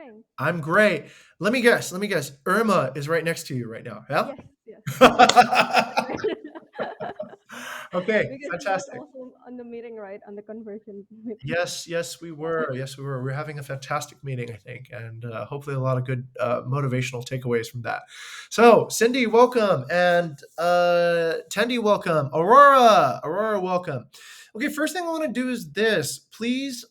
doing? I'm great. Let me guess. Irma is right next to you right now. Yeah? Yes, yes. Because Okay, she was fantastic. also on the meeting, right? On the conversion meeting. Yes, we were. Yes, we were. We're having a fantastic meeting, I think, and hopefully a lot of good motivational takeaways from that. So, Cindy, welcome, and Tendi, welcome. Aurora, welcome. Okay, first thing I want to do is this. Please,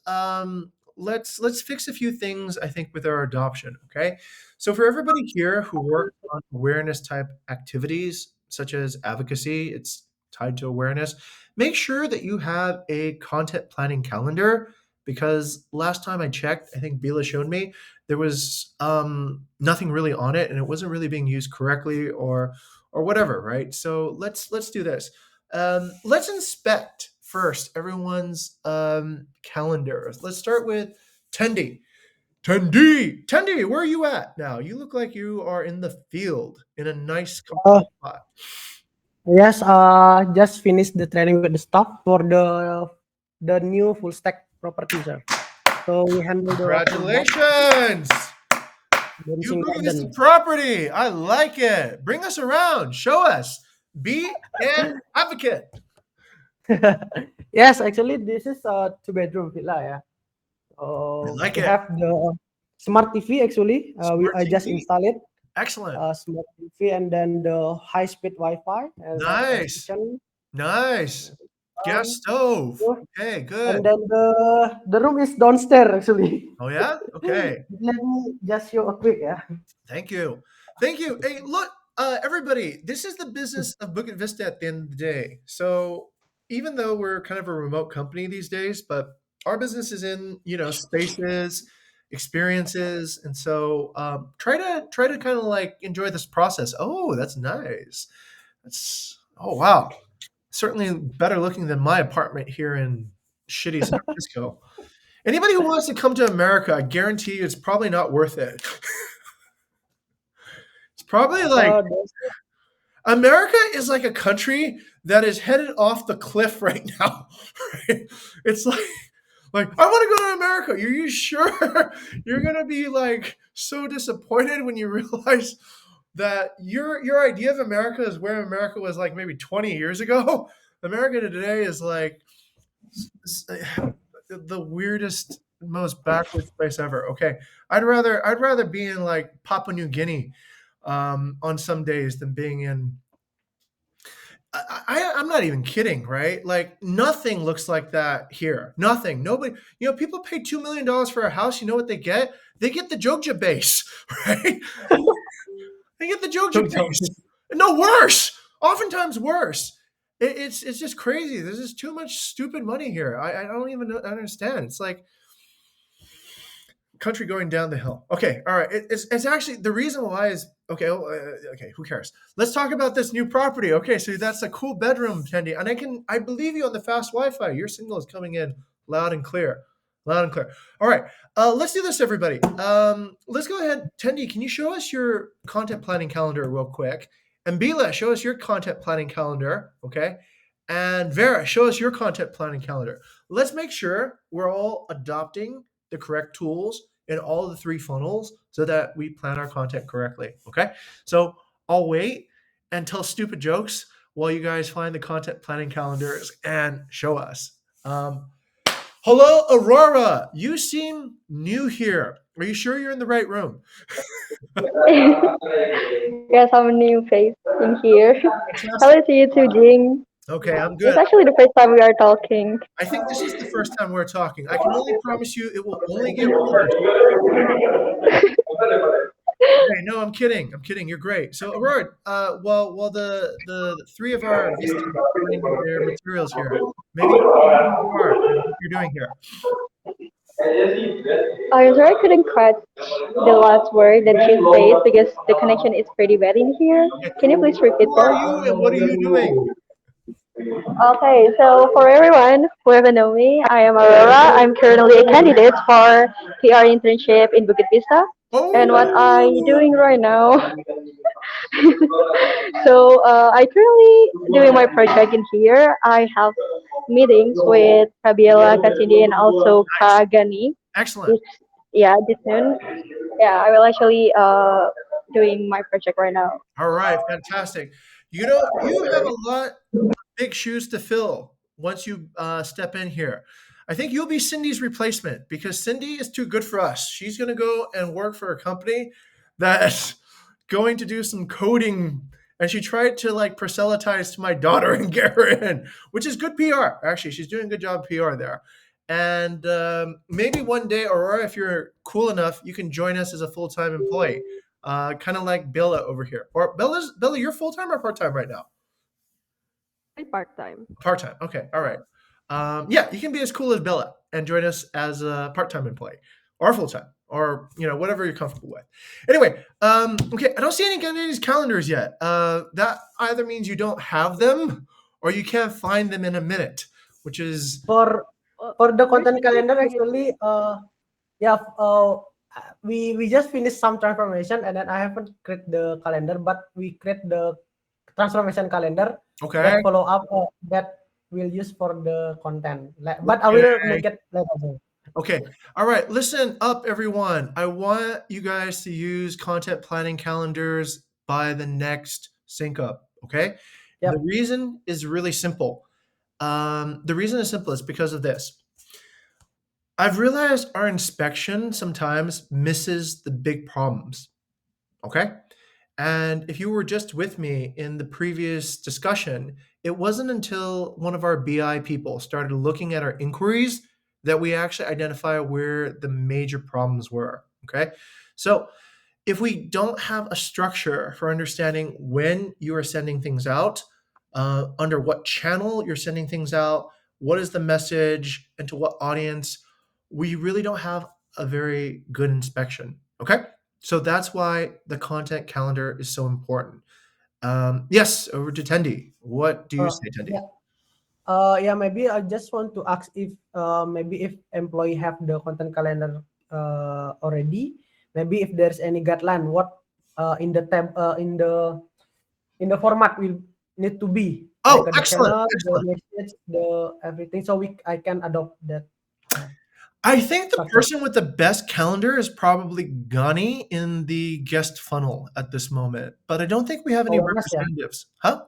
let's fix a few things. I think with our adoption. Okay, so for everybody here who work on awareness type activities such as advocacy, it's tied to awareness. Make sure that you have a content planning calendar because last time I checked, I think Bila showed me there was nothing really on it and it wasn't really being used correctly or whatever, right? So let's do this. Let's inspect first everyone's calendars. Let's start with Tendi. Tendi, where are you at now? You look like you are in the field in a nice Uh, comfortable spot. yes, just finished the training with the staff for the new full stack property, sir. So we handle the full block Congratulations! You dancing bring us the garden. property. I like it. Bring us around. Show us. Be an advocate. Yes, actually, this is a two-bedroom villa. Yeah. I like We it. have the smart TV. Actually, Smart I just TV. installed it. Excellent. Smart TV, and then the high-speed Wi-Fi and a Nice. kitchen. Nice. Gas Um, stove. yeah. Okay, And good. then the room is downstairs actually. Oh, yeah? Okay. Let me just show a quick. Yeah. Thank you. Thank you. Hey, look, everybody, this is the business of Bukit Vista at the end of the day. So even though we're kind of a remote company these days, but our business is in, spaces, experiences. And so try to kind of like enjoy this process. Oh, that's nice. Oh, wow. Certainly better looking than my apartment here in shitty San Francisco. Anybody who wants to come to America, I guarantee you it's probably not worth it. It's probably like There's America is like a country that is headed off the cliff right now. Right? It's like I want to go to America. Are you sure? You're gonna be like so disappointed when you realize that your idea of America is where America was like maybe 20 years ago. America today is like the weirdest, most backwards place ever. Okay, I'd rather be in like Papua New Guinea on some days than being in. I'm not even kidding, right? Like nothing looks like that here. Nothing. Nobody. People pay $2 million for a house. You know what they get? They get the Jogja base, right? They get the Jogja base. No, worse. Oftentimes worse. It's just crazy. There's just too much stupid money here. I don't even understand. It's like country going down the hill. Okay, all right. It's actually the reason why is okay. Okay, who cares? Let's talk about this new property. Okay, so that's a cool bedroom, Tendi, and I believe you on the fast Wi-Fi. Your signal is coming in loud and clear, loud and clear. All right, let's do this, everybody. Let's go ahead, Tendi. Can you show us your content planning calendar real quick? And Bila, show us your content planning calendar. Okay. And Vera, show us your content planning calendar. Let's make sure we're all adopting the correct tools in all of the three funnels so that we plan our content correctly. Okay. So I'll wait and tell stupid jokes while you guys find the content planning calendars and show us. Hello, Aurora. You seem new here. Are you sure you're in the right room? Yes, I'm a new face in here. Fantastic. Hello to you too, Jing. Okay, I'm It's good. actually the first time we are talking. I think this is the first time we're talking. I can only promise you it will only get worse. Okay, no, I'm kidding. You're great. So, Aurora, while the three of our visitors find their materials here, maybe you who you are and what you're doing here. I'm sorry I couldn't catch the last word that you said because the connection is pretty bad in here. Okay. Can you please repeat Who are that? you and what are you doing? Okay, so for everyone who ever know me, I am Aurora. I'm currently a candidate for PR internship in Bukit Vista. And what I'm doing Oh, right now, so I currently doing my project in here. I have meetings with Kabiela, Kasindi, and also nice. Kagani. Excellent. This, yeah, this noon. yeah, I will actually doing my project right now. All right, fantastic. You know, you have a lot of big shoes to fill once you step in here. I think you'll be Cindy's replacement because Cindy is too good for us. She's going to go and work for a company that's going to do some coding. And she tried to like proselytize to my daughter and get her in, which is good PR. Actually, she's doing a good job PR there. And maybe one day, Aurora, if you're cool enough, you can join us as a full-time employee, kind of like Bella over here. Or Bella, you're full-time or part-time right now? Part-time. Part-time. Okay. All right. Yeah, you can be as cool as Bella and join us as a part-time employee or full-time or, whatever you're comfortable with. Anyway, okay, I don't see any candidates' calendars yet. That either means you don't have them or you can't find them in a minute, which is... For the content calendar, actually, we just finished some transformation, and then I haven't create the calendar, but we create the transformation calendar. Okay. That follow up that we'll use for the content. But I will make it later. Okay. All right. Listen up, everyone. I want you guys to use content planning calendars by the next sync up. Okay. Yep. The reason is really simple. The reason is simple is because of this. I've realized our inspection sometimes misses the big problems. Okay. And if you were just with me in the previous discussion, it wasn't until one of our BI people started looking at our inquiries that we actually identify where the major problems were. Okay. So if we don't have a structure for understanding when you are sending things out, under what channel you're sending things out, what is the message, and to what audience, we really don't have a very good inspection. Okay. So that's why the content calendar is so important. Yes, over to Tendi. What do you say, Tendi? Maybe I just want to ask if maybe if employee have the content calendar already, maybe if there's any guideline, what in the tab in the format will need to be. Oh, like excellent, channel, excellent. the message, the everything, so I can adopt that. I think the person with the best calendar is probably Gani in the guest funnel at this moment, but I don't think we have any representatives. Huh?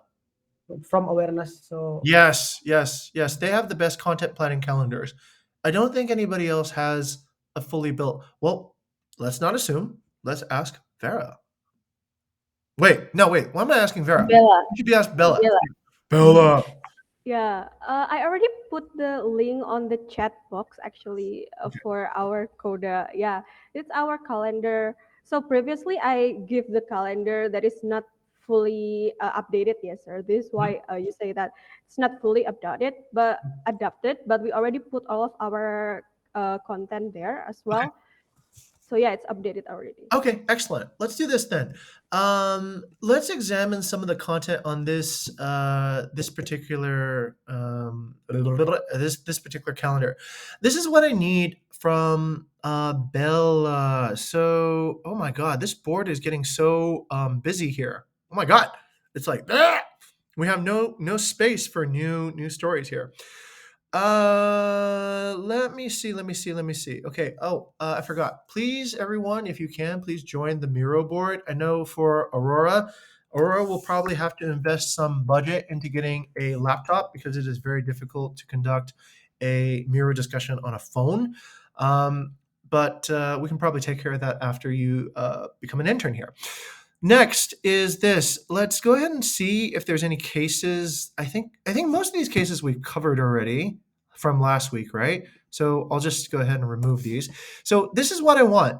From awareness. So Yes. They have the best content planning calendars. I don't think anybody else has a fully built. Well, let's not assume. Let's ask Vera. Wait. Why am I asking Vera? Bella. You should be asked Bella. Bella. Bella. Yeah, I already put the link on the chat box actually for our Coda. Yeah, it's our calendar. So previously I give the calendar that is not fully updated. Yes, sir. This is why you say that it's not fully updated, but adapted. But we already put all of our content there as well. Okay. So yeah, it's updated already. Okay, excellent. Let's do this then. Let's examine some of the content on this this particular this particular calendar. This is what I need from Bella. So, oh my God, this board is getting so busy here. Oh my God, it's like we have no space for new stories here. Let me see. Okay. I forgot. Please, everyone, if you can, please join the Miro board. I know for Aurora will probably have to invest some budget into getting a laptop because it is very difficult to conduct a Miro discussion on a phone. But we can probably take care of that after you become an intern here. Next is this. Let's go ahead and see if there's any cases. I think most of these cases we've covered already from last week, right? So I'll just go ahead and remove these. So this is what I want.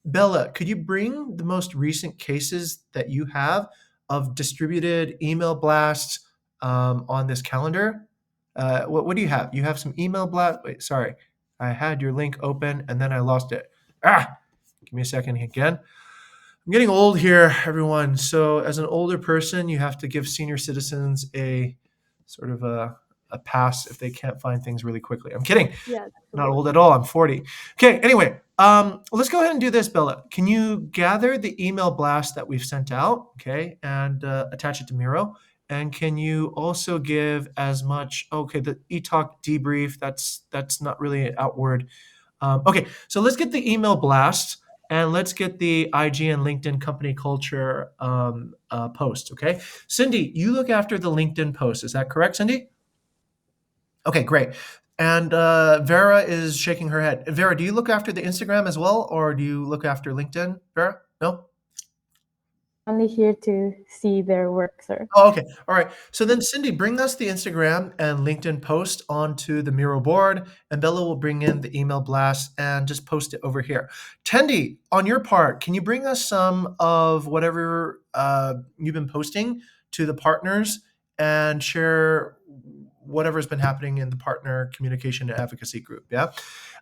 Bella, could you bring the most recent cases that you have of distributed email blasts on this calendar? What do you have? You have some email blast. Wait, sorry. I had your link open and then I lost it. Give me a second again. I'm getting old here, everyone. So as an older person, you have to give senior citizens a sort of a pass if they can't find things really quickly. I'm kidding. Yeah, not old at all. I'm 40. Okay. Anyway, let's go ahead and do this, Bella. Can you gather the email blast that we've sent out, okay, and attach it to Miro? And can you also give as much? Okay, the eTalk debrief. That's not really outward. Okay, so let's get the email blast. and let's get the IG and LinkedIn company culture post. Okay, Cindy, you look after the LinkedIn post. Is that correct, Cindy? Okay, great. And Vera is shaking her head. Vera, do you look after the Instagram as well, or do you look after LinkedIn? Vera, no. Only here to see their work, sir. Oh, okay. All right. So then, Cindy, bring us the Instagram and LinkedIn post onto the Miro board, and Bella will bring in the email blast and just post it over here. Tendi, on your part, can you bring us some of whatever you've been posting to the partners and share whatever's been happening in the partner communication and advocacy group? Yeah.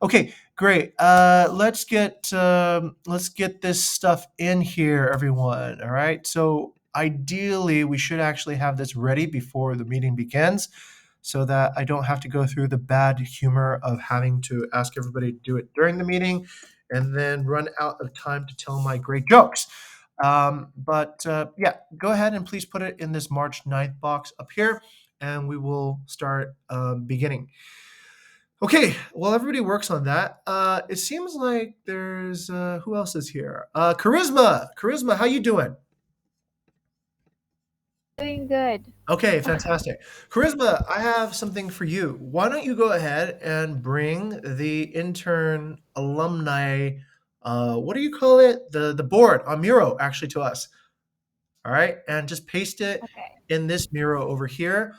Okay. Great. Let's get this stuff in here, everyone. All right. So ideally, we should actually have this ready before the meeting begins, so that I don't have to go through the bad humor of having to ask everybody to do it during the meeting, and then run out of time to tell my great jokes. Yeah, go ahead and please put it in this March 9th box up here, and we will start beginning. Okay, while everybody works on that, it seems like there's who else is here? Charisma, how you doing? Doing good. Okay, fantastic. Charisma, I have something for you. Why don't you go ahead and bring the intern alumni, what do you call it? The board on Miro actually to us. All right, and just paste it Okay. in this Miro over here.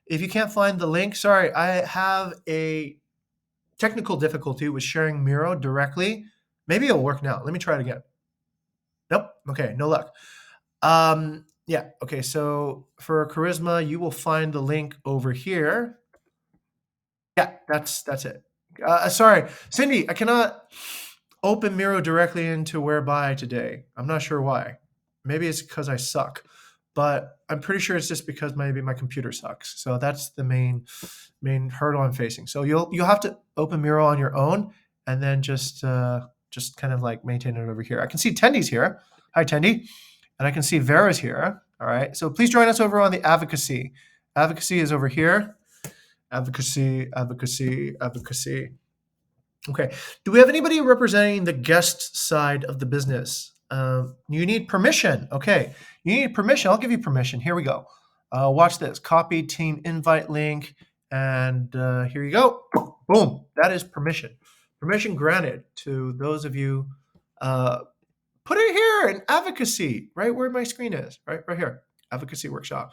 If you can't find the link, sorry, I have a technical difficulty with sharing Miro directly. Maybe it'll work now. Let me try it again. Nope. Okay, no luck. Yeah. Okay. So for Charisma, you will find the link over here. Yeah, that's it. Sorry, Cindy, I cannot open Miro directly into Whereby today. I'm not sure why. Maybe it's because I suck, but I'm pretty sure it's just because maybe my computer sucks. So that's the main hurdle I'm facing. So you'll have to open Miro on your own, and then just kind of like maintain it over here. I can see Tendy's here. Hi, Tendy. And I can see Vera's here. All right. So please join us over on the advocacy. Advocacy is over here. Advocacy. Okay. Do we have anybody representing the guest side of the business? You need permission. Okay. You need permission. I'll give you permission. Here we go. Watch this. Copy team invite link. And here you go. Boom. That is permission. Permission granted to those of you. Put it here in advocacy, right where my screen is, right here. Advocacy workshop.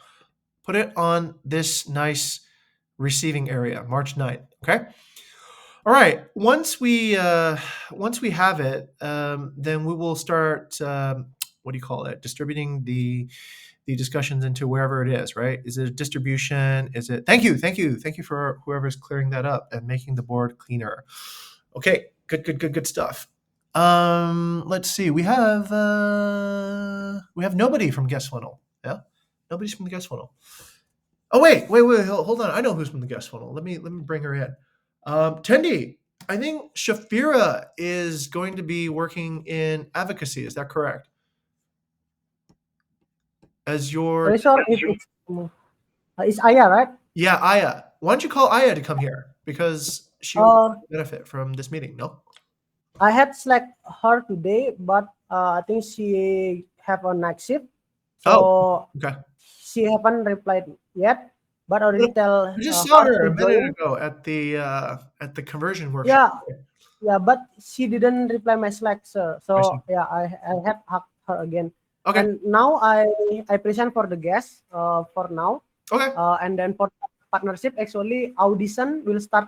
Put it on this nice receiving area, March 9th. Okay. All right. Once we have it, then we will start. What do you call it? Distributing the discussions into wherever it is. Right? Is it a distribution? Is it? Thank you for whoever's clearing that up and making the board cleaner. Okay. Good stuff. Let's see. We have nobody from guest funnel. Yeah, nobody's from the guest funnel. Oh wait, hold on. I know who's from the guest funnel. Let me bring her in. Tendi, I think Shafira is going to be working in advocacy. Is that correct? As your Sorry, it's Aya, right? yeah, Aya. Why don't you call Aya to come here, because she will benefit from this meeting? No. I had select her today, but I think she have a night shift, so okay. she haven't replied yet. But already tell. I just saw her a minute ago at the conversion workshop. Yeah, but she didn't reply my Slack, sir. So yeah, I have hacked her again. Okay. And now I present for the guest for now. Okay. And then for partnership, actually audition will start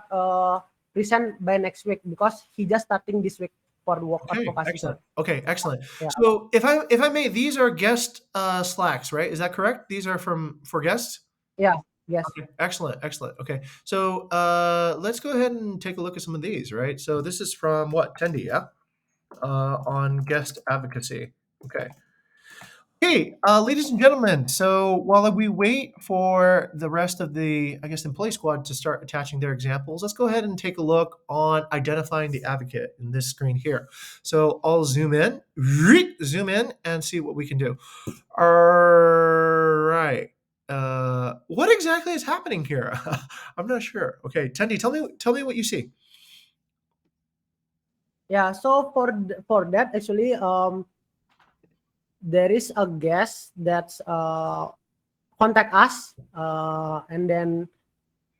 present by next week, because he just starting this week for the work advocacy. Excellent. Okay, excellent. Yeah. So if I may, these are guest Slacks, right? Is that correct? These are for guests? Yeah. Yes. Okay. Excellent. Okay. So let's go ahead and take a look at some of these, right? So this is from what? Tendi, yeah? On guest advocacy. Okay. Hey, ladies and gentlemen, so while we wait for the rest of the, I guess, employee squad to start attaching their examples, let's go ahead and take a look on identifying the advocate in this screen here. So I'll zoom in and see what we can do. All right. What exactly is happening here? I'm not sure. Okay, Tendi, tell me what you see. Yeah. So for that actually, there is a guest that's contact us, and then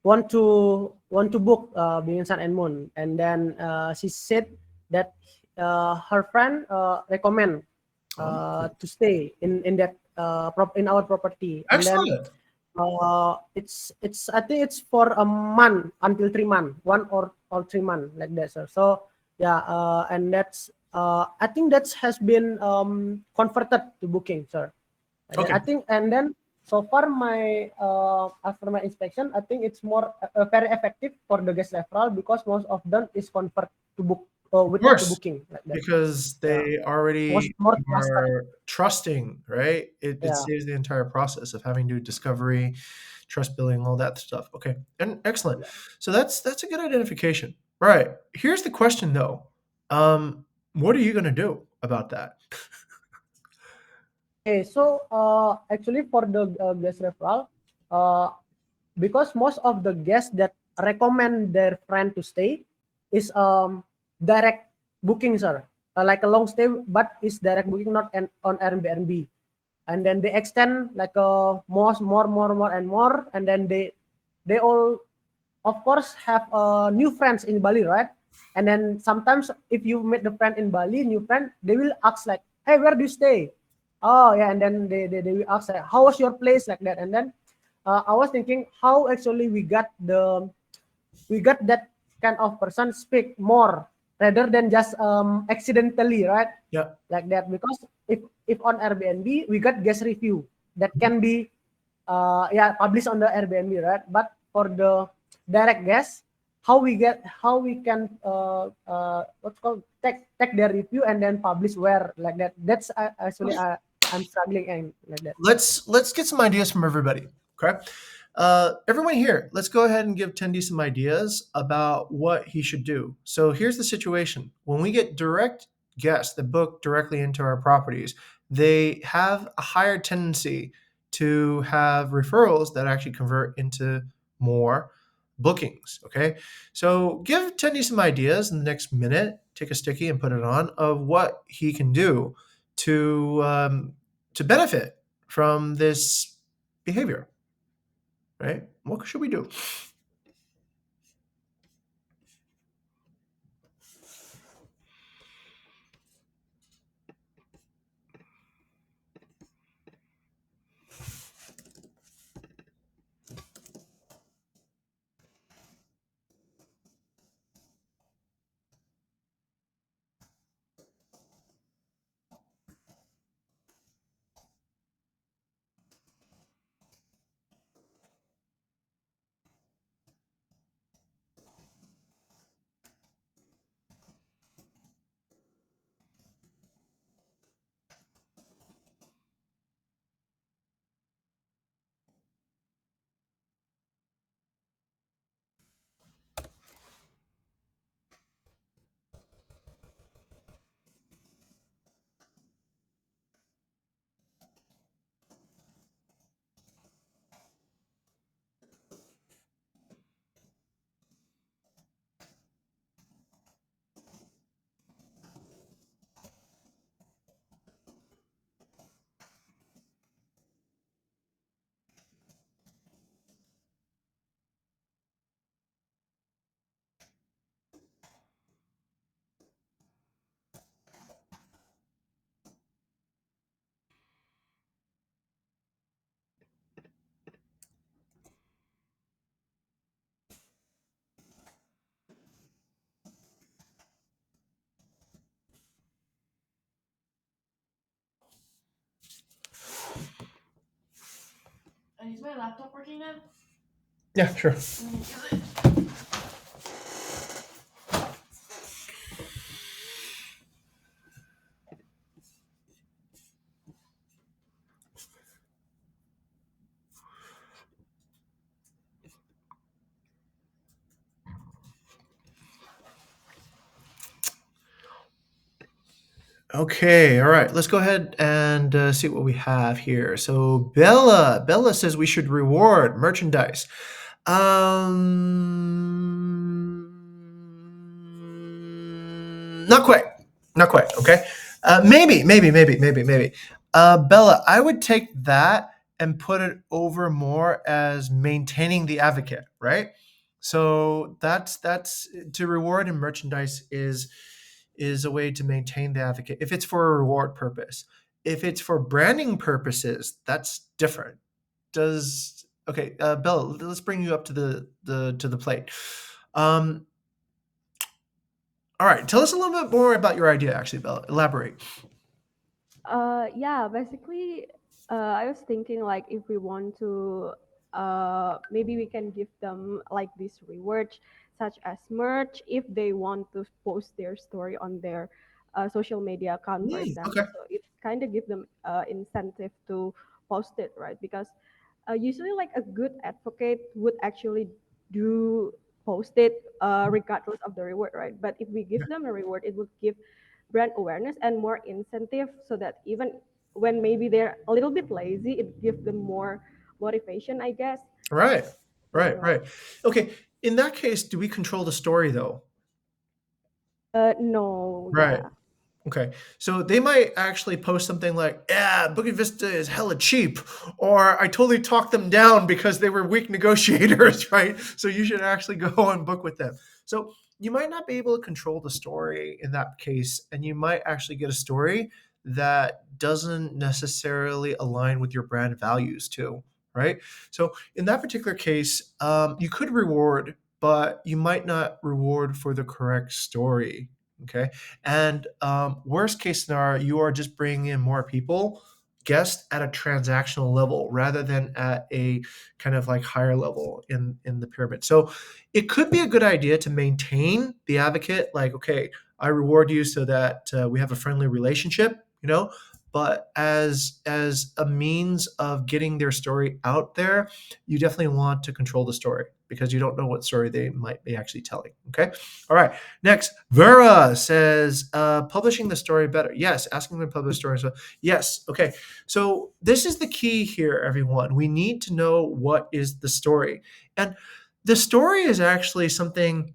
want to book being sun and moon, and then she said that her friend recommend to stay in that in our property, and then Excellent. it's I think it's for a month until 3 months, 1 or 3 months like that, sir. So yeah, and that's I think that has been converted to booking, sir. And then Okay. I think, and then so far my after my inspection, I think it's more very effective for the guest referral because most of them is convert to book Of with the course, booking like that. because Yeah, they already more trusted. are trusting, right? It Yeah, saves the entire process of having to do discovery, trust building, all that stuff. Okay, and excellent. yeah. So that's a good identification. All right. Here's the question though. What are you gonna do about that? Okay, so actually for the guest referral, uh, because most of the guests that recommend their friend to stay is direct booking, sir. Like a long stay, but it's direct booking, not on Airbnb. And then they extend like more and more, and then they all of course have new friends in Bali, right? And then sometimes if you meet the friend in Bali, new friend, they will ask like, hey, where do you stay? Oh yeah, and then they will ask like, how was your place, like that. And then I was thinking how actually we got that kind of person speak more rather than just accidentally, right? Yeah. Like that, because if on Airbnb we got guest review that can be yeah, published on the Airbnb, right? But for the direct guest, how we can what's called take their review and then publish where, like that. That's actually I'm struggling and like that. Let's get some ideas from everybody. Okay. Everyone here, let's go ahead and give Tendi some ideas about what he should do. So here's the situation. When we get direct guests that book directly into our properties, they have a higher tendency to have referrals that actually convert into more bookings. Okay. So give Tendi some ideas in the next minute, take a sticky and put it on, of what he can do to benefit from this behavior, right? What should we do? Is my laptop working now? Yeah, sure. Okay, all right. Let's go ahead and see what we have here. So Bella says we should reward merchandise. Not quite. Not quite. Okay. Maybe. Bella, I would take that and put it over more as maintaining the advocate, right? So that's to reward and merchandise is a way to maintain the advocate if it's for a reward purpose. If it's for branding purposes, that's different. Does okay, Bella, let's bring you up to the plate. All right, tell us a little bit more about your idea, actually, Bella. Elaborate. Yeah, basically, I was thinking like if we want to, maybe we can give them like this rewards such as merch if they want to post their story on their social media account, for Okay. example. So it kind of give them incentive to post it, right? Because usually like a good advocate would actually do post it regardless of the reward, right? But if we give them a reward, it would give brand awareness and more incentive so that even when maybe they're a little bit lazy, it gives them more motivation, I guess. Right. Something like Okay. In that case, do we control the story though? no, Right. yeah. Okay. So they might actually post something like, yeah, Bukit Vista is hella cheap, or I totally talked them down because they were weak negotiators, right? So you should actually go and book with them. So you might not be able to control the story in that case, and you might actually get a story that doesn't necessarily align with your brand values too, right? So in that particular case, you could reward, but you might not reward for the correct story. Okay. And worst case scenario, you are just bringing in more people, guests at a transactional level rather than at a kind of like higher level in the pyramid. So it could be a good idea to maintain the advocate. Like, okay, I reward you so that we have a friendly relationship, you know. But as a means of getting their story out there, you definitely want to control the story because you don't know what story they might be actually telling. Okay. All right. Next, Vera says, publishing the story better. Yes, asking them to publish stories. Yes. Okay. So this is the key here, everyone. We need to know what is the story. And the story is actually something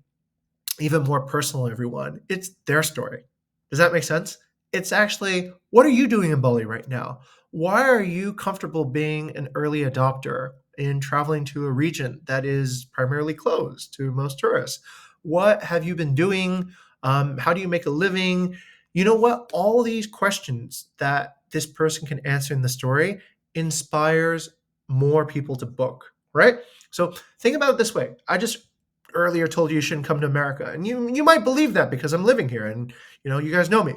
even more personal, everyone. It's their story. Does that make sense? It's actually, what are you doing in Bali right now? Why are you comfortable being an early adopter in traveling to a region that is primarily closed to most tourists? What have you been doing? How do you make a living? You know what? All these questions that this person can answer in the story inspires more people to book, right? So think about it this way. I just earlier told you shouldn't come to America, and you might believe that because I'm living here, and you guys know me,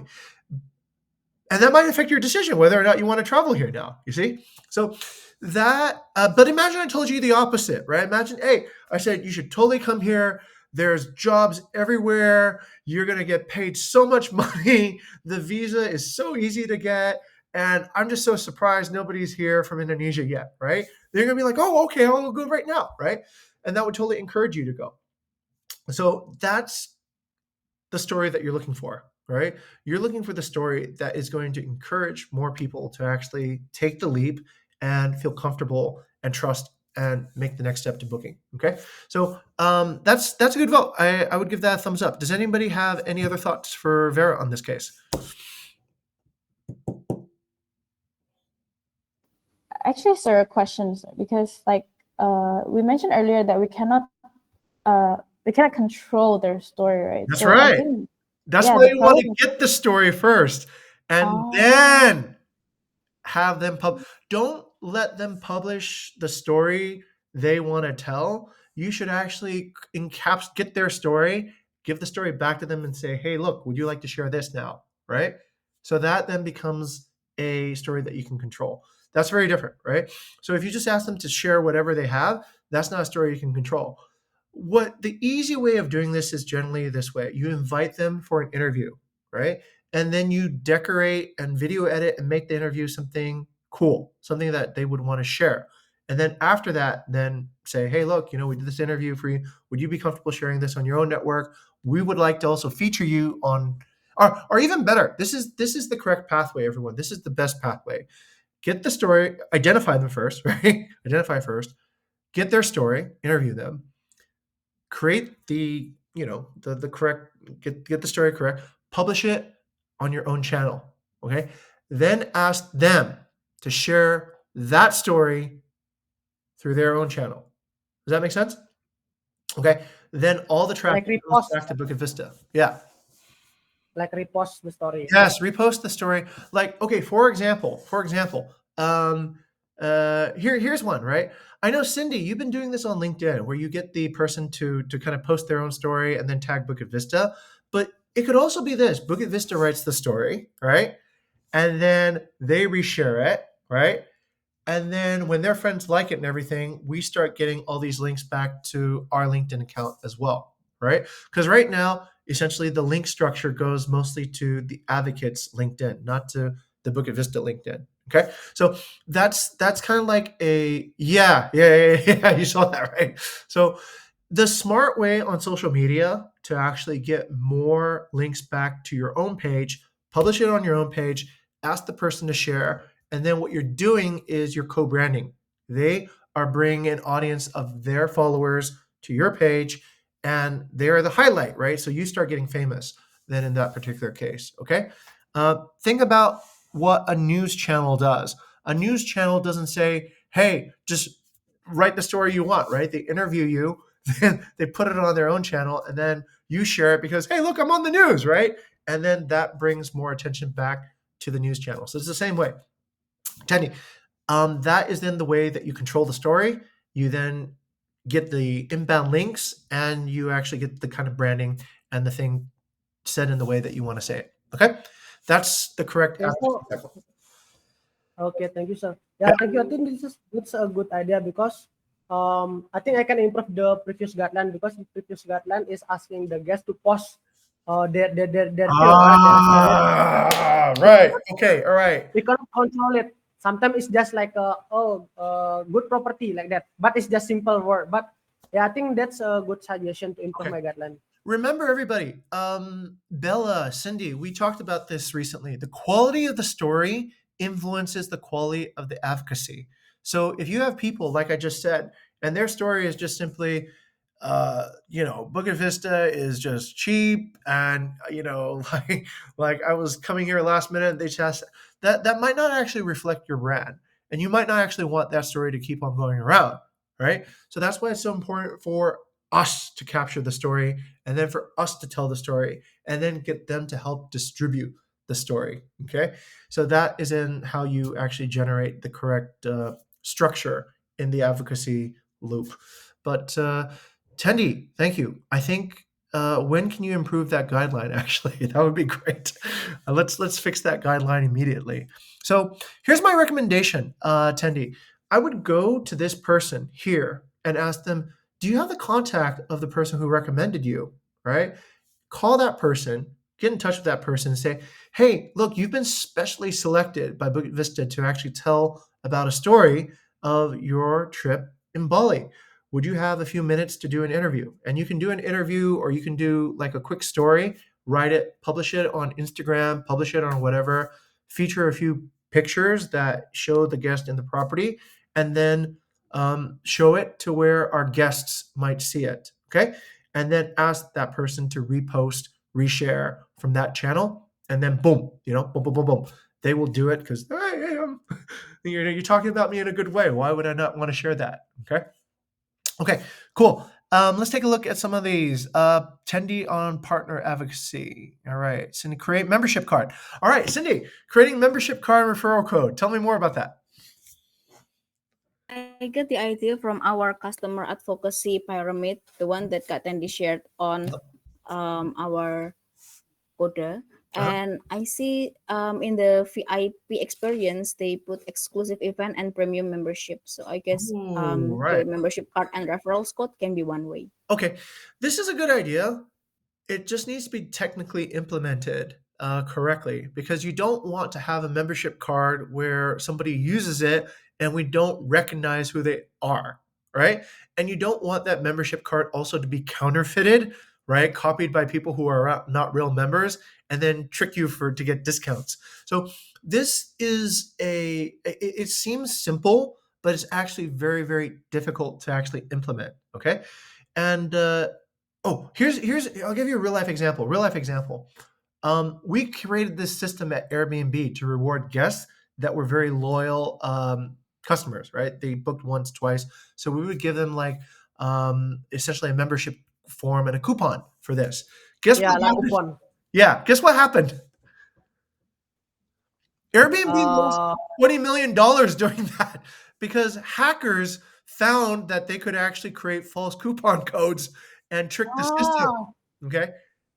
and that might affect your decision whether or not you want to travel here now. You see, so that. But imagine I told you the opposite, right? Imagine, hey, I said you should totally come here. There's jobs everywhere. You're gonna get paid so much money. The visa is so easy to get. And I'm just so surprised nobody's here from Indonesia yet, right? They're gonna be like, oh, okay, I'll go right now, right? And that would totally encourage you to go. So that's the story that you're looking for, right? You're looking for the story that is going to encourage more people to actually take the leap and feel comfortable and trust and make the next step to booking. Okay, so that's a good vote. I would give that a thumbs up. Does anybody have any other thoughts for Vera on this case? Actually, sir, questions because like we mentioned earlier that we cannot control their story, right? That's So I right. think That's yeah, why the you want problem to is get the story first, and oh then have them don't let them publish the story they want to tell. You should actually get their story, give the story back to them and say, hey, look, would you like to share this now, right? So that then becomes a story that you can control. That's very different, right? So if you just ask them to share whatever they have, that's not a story you can control. What the easy way of doing this is generally this way: you invite them for an interview, right? And then you decorate and video edit and make the interview something cool, something that they would want to share. And then after that, then say, hey, look, we did this interview for you. Would you be comfortable sharing this on your own network? We would like to also feature you on, or even better, this is the correct pathway, everyone. This is the best pathway. Get the story, identify them first, right? Identify first, get their story, interview them, create the correct, get the story correct, publish it on your own channel. Okay. Then ask them to share that story through their own channel. Does that make sense? Okay. Then all the traffic Like goes repost, back to Bukit Vista. Yeah. like repost the story. Yes, repost the story. Like, okay, for example, here's one, right? I know, Cindy, you've been doing this on LinkedIn where you get the person to kind of post their own story and then tag Bukit Vista. But it could also be this: Bukit Vista writes the story, right? And then they reshare it, right? And then when their friends like it and everything, we start getting all these links back to our LinkedIn account as well, right? Because right now, essentially the link structure goes mostly to the advocates LinkedIn, not to the Bukit Vista LinkedIn. Okay. So that's kind of like a yeah, you saw that, right? So the smart way on social media to actually get more links back to your own page, publish it on your own page, ask the person to share, and then what you're doing is you're co-branding. They are bringing an audience of their followers to your page, and they're the highlight, right? So you start getting famous then in that particular case, okay? Think about what a news channel does. A news channel doesn't say, hey, just write the story you want, right? They interview you, then they put it on their own channel, and then you share it because, hey, look, I'm on the news, right? And then that brings more attention back to the news channel. So it's the same way. Tenny, that is then the way that you control the story. You then get the inbound links, and you actually get the kind of branding and the thing said in the way that you want to say it. Okay, that's the correct Okay, advocacy. okay, thank you, sir. Yeah, thank you. I think it's a good idea because I think I can improve the previous guideline because the previous guideline is asking the guest to post their field, right? Their story. Right. Okay. All right. We cannot control it. Sometimes it's just like good property like that, but it's just simple word. But yeah, I think that's a good suggestion to improve Okay. my guideline. Remember, everybody, Bella, Cindy, we talked about this recently. The quality of the story influences the quality of the advocacy. So if you have people, like I just said, and their story is just simply, Bukit Vista is just cheap, and like I was coming here last minute, they just that might not actually reflect your brand, and you might not actually want that story to keep on going around, right? So that's why it's so important for us to capture the story, and then for us to tell the story, and then get them to help distribute the story. Okay, so that is in how you actually generate the correct structure in the advocacy loop. But Tendi, thank you. I think when can you improve that guideline? Actually, that would be great. Let's fix that guideline immediately. So here's my recommendation, Tendi. I would go to this person here and ask them, do you have the contact of the person who recommended you? Right? Call that person, get in touch with that person, and say, hey, look, you've been specially selected by Bukit Vista to actually tell about a story of your trip in Bali. Would you have a few minutes to do an interview? And you can do an interview, or you can do like a quick story, write it, publish it on Instagram, publish it on whatever, feature a few pictures that show the guest in the property, and then show it to where our guests might see it. Okay. And then ask that person to repost, reshare from that channel. And then boom, boom, boom, boom, boom. They will do it because, hey, you're talking about me in a good way. Why would I not want to share that? Okay. Okay, cool. Let's take a look at some of these. Tendi on partner advocacy. All right, Cindy, create membership card. All right, Cindy, creating membership card and referral code. Tell me more about that. I get the idea from our customer advocacy pyramid, the one that Kak Tendi shared on our Coda. And I see in the VIP experience, they put exclusive event and premium membership. So I guess right. the membership card and referrals code can be one way. Okay, this is a good idea. It just needs to be technically implemented correctly, because you don't want to have a membership card where somebody uses it and we don't recognize who they are, right? And you don't want that membership card also to be counterfeited, right? Copied by people who are not real members, and then trick you to get discounts. So this is it seems simple, but it's actually very, very difficult to actually implement, okay? And here's I'll give you a real life example. We created this system at Airbnb to reward guests that were very loyal customers, right? They booked once, twice. So we would give them like essentially a membership form and a coupon for this. Guess Yeah, what like happened? coupon. Yeah, guess what happened? Airbnb lost Uh, $20 million doing that because hackers found that they could actually create false coupon codes and trick the system. Oh, Okay,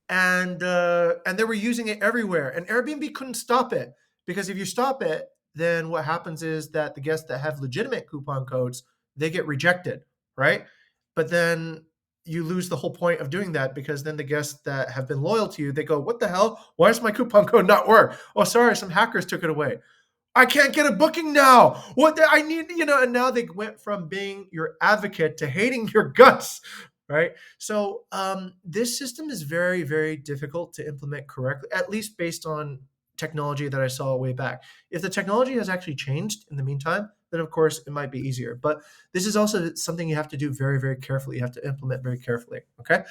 and they were using it everywhere, and Airbnb couldn't stop it because if you stop it, then what happens is that the guests that have legitimate coupon codes, they get rejected, right? But then you lose the whole point of doing that because then the guests that have been loyal to you, they go, what the hell? Why does my coupon code not work? Oh, sorry, some hackers took it away. I can't get a booking now. I need, and now they went from being your advocate to hating your guts, right? So this system is very, very difficult to implement correctly, at least based on technology that I saw way back. If the technology has actually changed in the meantime, then of course it might be easier. But this is also something you have to do very, very carefully. You have to implement very carefully, okay?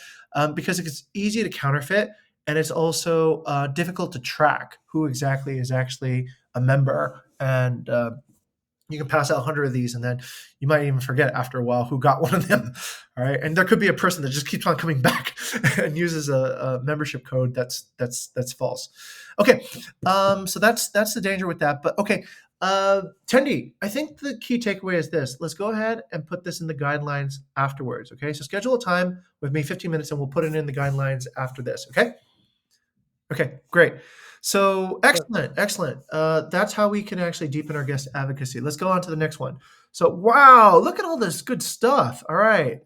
Because it's easy to counterfeit, and it's also difficult to track who exactly is actually a member, and you can pass out 100 of these and then you might even forget after a while who got one of them. All right, and there could be a person that just keeps on coming back and uses a membership code that's false. Okay, so that's the danger with that. But okay, Tendi, I think the key takeaway is this. Let's go ahead and put this in the guidelines afterwards. Okay, so schedule a time with me, 15 minutes, and we'll put it in the guidelines after this. Okay, great. So excellent. That's how we can actually deepen our guest advocacy. Let's go on to the next one. So wow, look at all this good stuff. All right,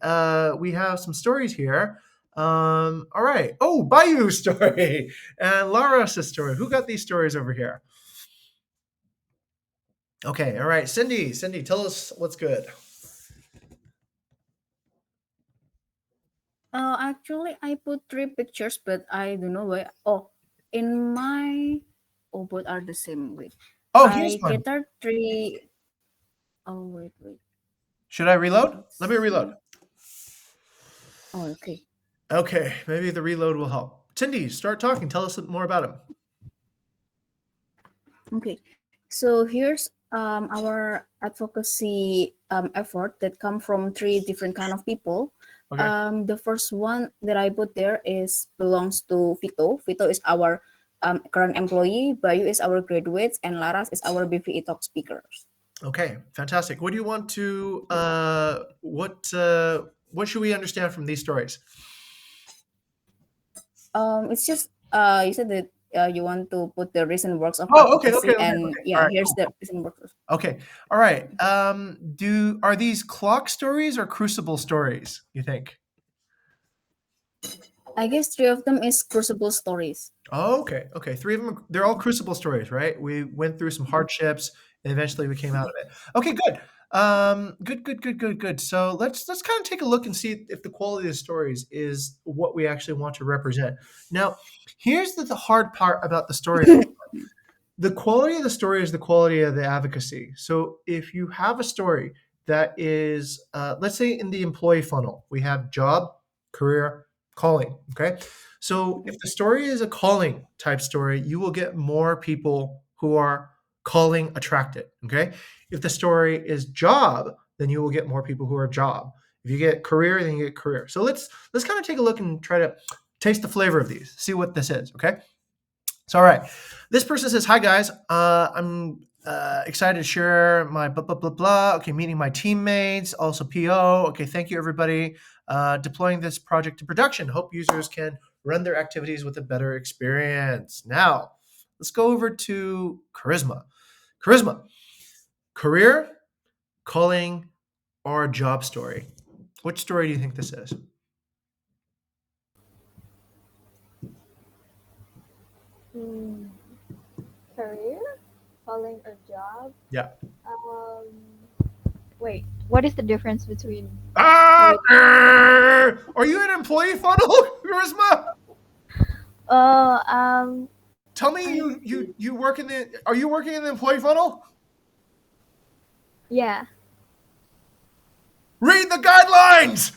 we have some stories here. All right. Oh, Bayou story and Lara's story. Who got these stories over here? Okay. All right, Cindy, tell us what's good. Actually, I put 3 pictures, but I don't know why. Oh, in my both are the same. Wait, Oh, here's I one. gathered 3. Oh, wait. Should I reload? Let me reload. Oh, okay. Okay, maybe the reload will help. Cindy, start talking. Tell us more about him. Okay, so here's our advocacy effort that come from 3 different kind of people. Okay. The first one that I put there is belongs to Vito. Vito is our current employee. Bayu is our graduates, and Laras is our BVE talk speakers. Okay, fantastic. What do you want to what should we understand from these stories? It's just you said that you want to put the recent works of Oh, okay, advocacy, okay. and yeah, All right, here's cool. the recent works. Okay, all right. Are these clock stories or crucible stories, you think? I guess 3 of them is crucible stories. Oh, okay. 3 of them, they're all crucible stories, right? We went through some hardships and eventually we came out of it. Okay, good. Good. So let's kind of take a look and see if the quality of the stories is what we actually want to represent. Now, here's the hard part about the story. The quality of the story is the quality of the advocacy. So if you have a story that is, let's say in the employee funnel, we have job, career, calling. Okay. So if the story is a calling type story, you will get more people who are calling attracted. Okay. If the story is job, then you will get more people who are job. If you get career, then you get career. So let's kind of take a look and try to taste the flavor of these, see what this is. Okay. So, all right. This person says, hi, guys. I'm excited to share my blah, blah, blah, blah. Okay, meeting my teammates, also PO. Okay, thank you, everybody. Deploying this project to production. Hope users can run their activities with a better experience. Now, let's go over to Charisma. Charisma, career, calling, or job story. Which story do you think this is? Career, calling a job. Yeah. Wait, what is the difference between? Are you an employee funnel, Charisma? Tell me you work in the. Are you working in the employee funnel? Yeah. Read the guidelines.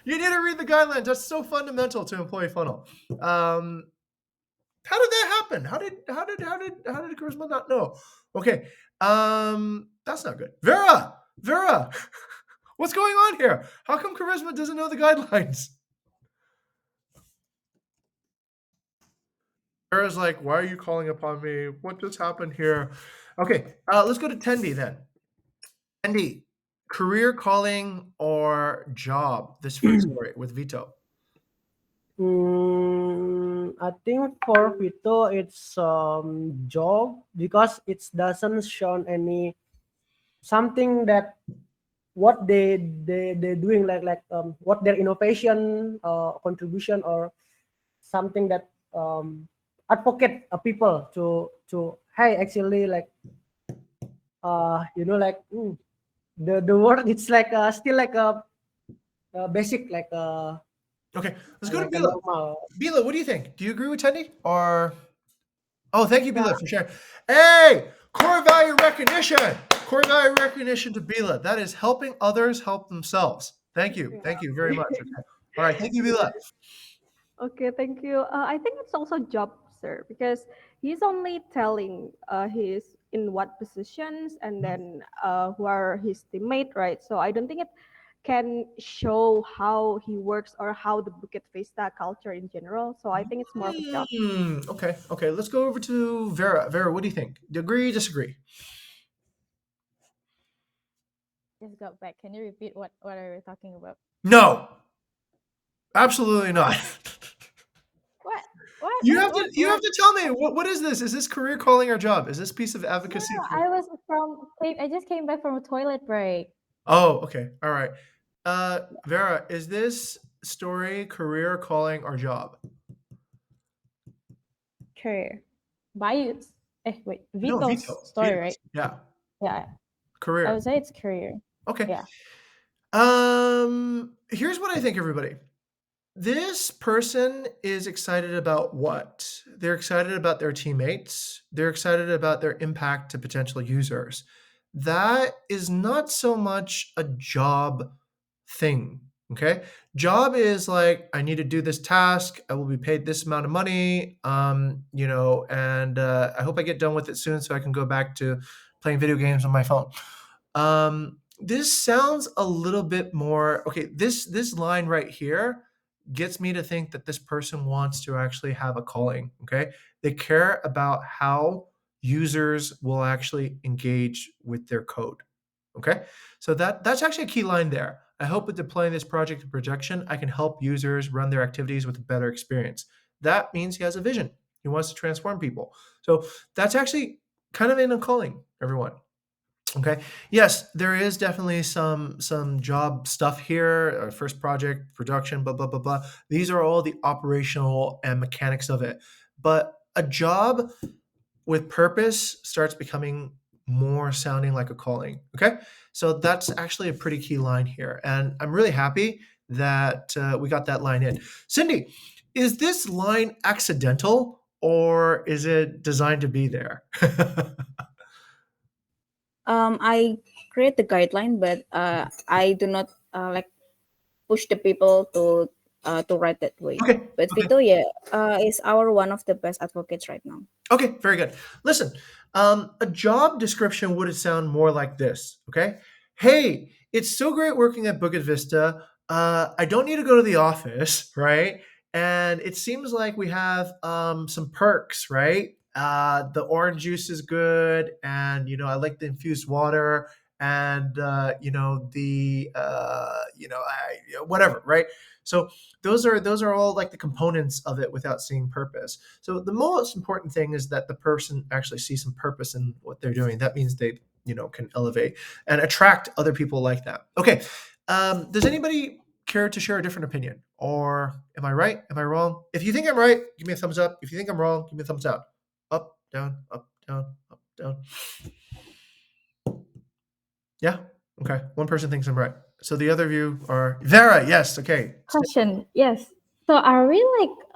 You need to read the guidelines. That's so fundamental to employee funnel. How did that happen? How did Charisma not know? Okay. That's not good. Vera, what's going on here? How come Charisma doesn't know the guidelines? Vera's like, why are you calling upon me? What just happened here? Okay, let's go to Tendi then. Tendi, career calling or job? This first story with Vito. I think for Vito it's job because it doesn't show any something that what they doing like what their innovation contribution or something that advocate people to hey actually like like the word it's like still like a basic like Okay, let's go to like a Bila. normal. Bila, what do you think? Do you agree with Tendi? Or thank you, Bila, for sharing. Hey, core value recognition. Core value recognition to Bila. That is helping others help themselves. Thank you. Thank you very much. Okay. All right, thank you, Bila. Okay, thank you. I think it's also job, sir, because he's only telling he's in what positions and then who are his teammate, right? So I don't think it can show how he works or how the Bukit Vista culture in general. So I think it's more of a job. Okay. Let's go over to Vera. Vera, what do you think? Agree, disagree? Just got back. Can you repeat what are we talking about? No, absolutely not. What? You have to tell me what is this? Is this career calling or job? Is this piece of advocacy? No, I just came back from a toilet break. Oh, okay. All right. Vera, is this story career calling or job? Career. Vito's No, Vito. story, Vito's. right? Yeah. Yeah. Career. I would say it's career. Okay. Yeah. Here's what I think, everybody. This person is excited about what? They're excited about their teammates. They're excited about their impact to potential users. That is not so much a job thing. Okay. Job is like, I need to do this task. I will be paid this amount of money. And I hope I get done with it soon so I can go back to playing video games on my phone. This sounds a little bit more okay. This line right here gets me to think that this person wants to actually have a calling. Okay, they care about how users will actually engage with their code. Okay, so that's actually a key line there. I hope with deploying this project to production, I can help users run their activities with a better experience. That means he has a vision. He wants to transform people. So that's actually kind of in a calling, everyone. Okay. Yes, there is definitely some job stuff here. First project, production, blah blah blah blah. These are all the operational and mechanics of it. But a job with purpose starts becoming more sounding like a calling. Okay. So that's actually a pretty key line here, and I'm really happy that we got that line in. Cindy, is this line accidental or is it designed to be there? I create the guideline, but I do not push the people to write that way. Okay. But Okay. Vito, is our one of the best advocates right now. Okay, very good. Listen, a job description would sound more like this. Okay, hey, it's so great working at Bukit Vista. I don't need to go to the office, right? And it seems like we have some perks, right? The orange juice is good, and I like the infused water, and whatever, right? So those are all like the components of it without seeing purpose. So the most important thing is that the person actually sees some purpose in what they're doing. That means they can elevate and attract other people like that. Okay. Does anybody care to share a different opinion, or am I right? Am I wrong? If you think I'm right, give me a thumbs up. If you think I'm wrong, give me a thumbs down. Up, down, up, down, up, down. Yeah. Okay. One person thinks I'm right. So the other of you are Vera. Yes. Okay. Question. Yes. So are we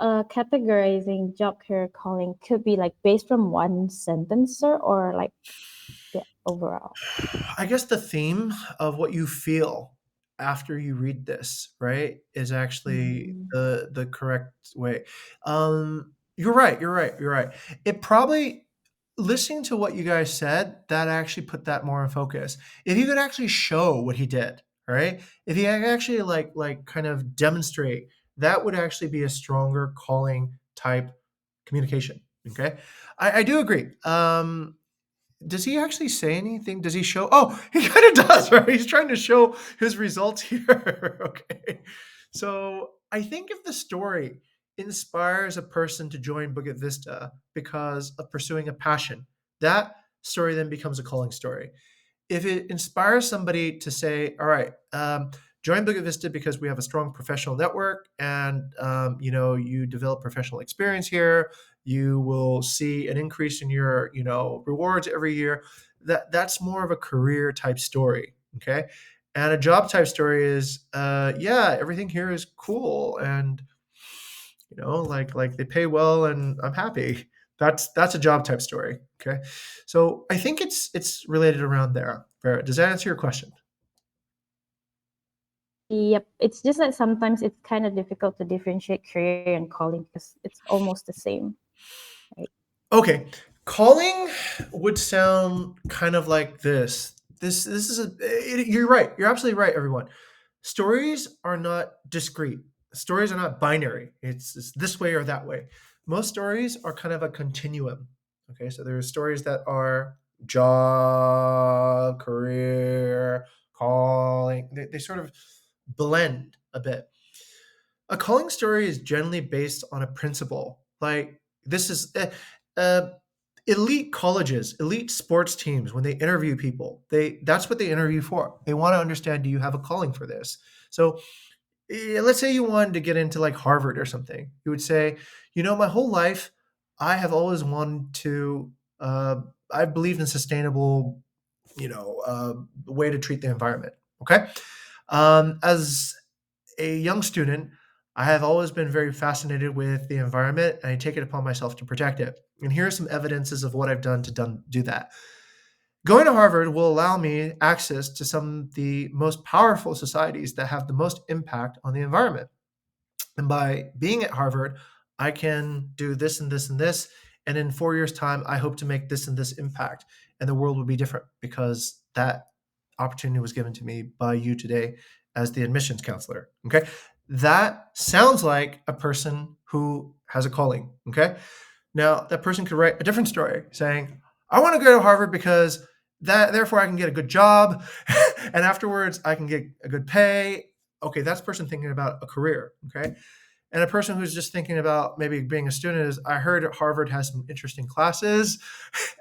categorizing job career calling could be like based from one sentence, sir, or like overall? I guess the theme of what you feel after you read this, right, is actually Mm. the correct way. You're right. You're right. You're right. It probably listening to what you guys said, that actually put that more in focus. If you could actually show what he did, right? If he could actually like kind of demonstrate, that would actually be a stronger calling type communication. Okay, I do agree. Does he actually say anything? Does he show? Oh, he kind of does, right? He's trying to show his results here. Okay. So I think if the story inspires a person to join Bukit Vista because of pursuing a passion, that story then becomes a calling story. If it inspires somebody to say, all right, join Bukit Vista because we have a strong professional network and you develop professional experience here, you will see an increase in your rewards every year. That's more of a career type story. Okay. And a job type story is yeah, everything here is cool and like they pay well and I'm happy. That's a job type story. Okay. So I think it's related around there. Barrett, does that answer your question? Yep. It's just that sometimes it's kind of difficult to differentiate career and calling because it's almost the same. Okay. Calling would sound kind of like this. This is you're right. You're absolutely right, everyone. Stories are not discrete. Stories are not binary. It's this way or that way. Most stories are kind of a continuum. Okay, so there are stories that are job, career, calling. They sort of blend a bit. A calling story is generally based on a principle. Like this is uh, elite colleges, elite sports teams. When they interview people, that's what they interview for. They want to understand: do you have a calling for this? So let's say you wanted to get into like Harvard or something. You would say, my whole life, I have always wanted to. I believed in sustainable, way to treat the environment. Okay, as a young student, I have always been very fascinated with the environment and I take it upon myself to protect it. And here are some evidences of what I've done to do that. Going to Harvard will allow me access to some of the most powerful societies that have the most impact on the environment. And by being at Harvard, I can do this and this and this. And in 4 years' time, I hope to make this and this impact. And the world will be different because that opportunity was given to me by you today as the admissions counselor. Okay. That sounds like a person who has a calling. Okay. Now, that person could write a different story saying, I want to go to Harvard because therefore I can get a good job and afterwards I can get a good pay. Okay, that's a person thinking about a career. Okay. And a person who's just thinking about maybe being a student is, I heard Harvard has some interesting classes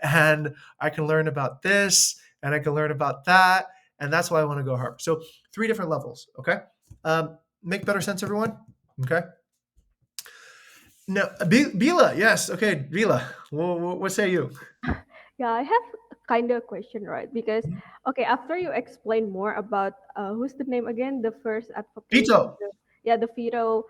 and I can learn about this and I can learn about that. And that's why I want to go to Harvard. So 3 different levels. Okay. Make better sense, everyone? Okay. No, Bila, yes. Okay, Bila, what say you? Yeah, I have kind of a question, right? Because okay, after you explain more about who's the name again, the first advocate, Pito. the Fido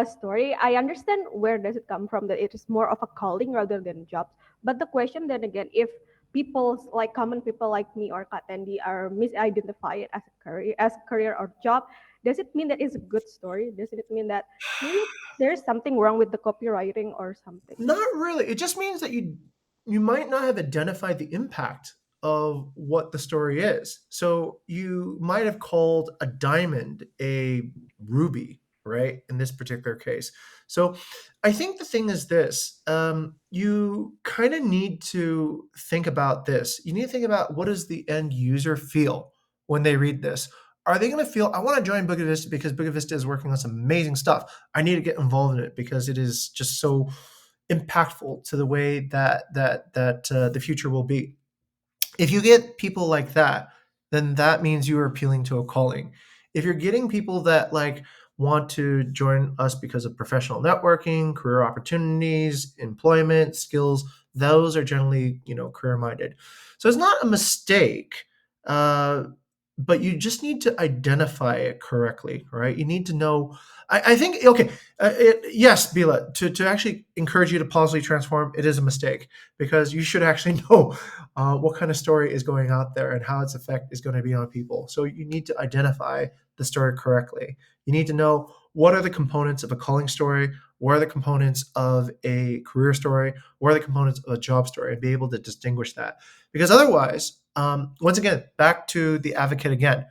story, I understand where does it come from, that it is more of a calling rather than jobs. But the question then again, if people like common people like me or Katendi are misidentify it as a career or job, does it mean that it's a good story? Does it mean that maybe there's something wrong with the copywriting or something? Not really. It just means that you might not have identified the impact of what the story is. So you might have called a diamond a ruby, right? In this particular case. So I think the thing is this: you kind of need to think about this. You need to think about, what does the end user feel when they read this? Are they going to feel, I want to join Bukit Vista because Bukit Vista is working on some amazing stuff. I need to get involved in it because it is just so impactful to the way that the future will be. If you get people like that, then that means you are appealing to a calling. If you're getting people that like want to join us because of professional networking, career opportunities, employment, skills, those are generally, career minded. So it's not a mistake, but you just need to identify it correctly, right? You need to know, I think, okay, yes, Bila, to actually encourage you to positively transform, it is a mistake, because you should actually know what kind of story is going out there and how its effect is going to be on people. So you need to identify the story correctly. You need to know what are the components of a calling story, what are the components of a career story, what are the components of a job story, and be able to distinguish that. Because otherwise, once again, back to the advocate again,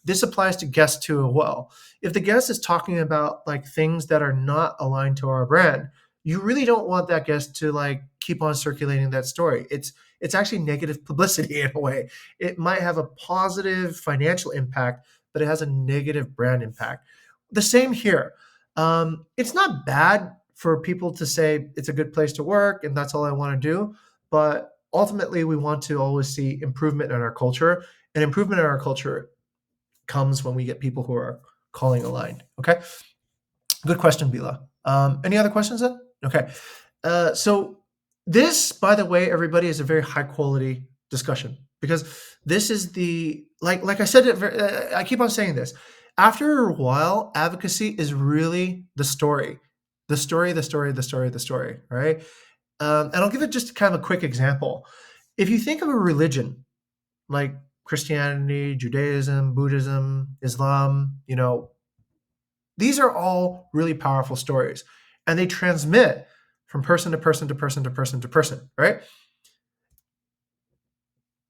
this applies to guests too as well. If the guest is talking about like things that are not aligned to our brand, you really don't want that guest to like keep on circulating that story. It's actually negative publicity in a way. It might have a positive financial impact, but it has a negative brand impact. The same here. It's not bad for people to say it's a good place to work and that's all I want to do, but ultimately we want to always see improvement in our culture, and improvement in our culture comes when we get people who are calling aligned. Okay, good question, Bila. Any other questions then? Okay, so this, by the way, everybody, is a very high quality discussion, because this is the like I said, I keep on saying this. After a while, advocacy is really the story, the story, the story, the story, the story, right? And I'll give it just kind of a quick example. If you think of a religion like Christianity, Judaism, Buddhism, Islam, these are all really powerful stories, and they transmit from person to person to person to person to person, right?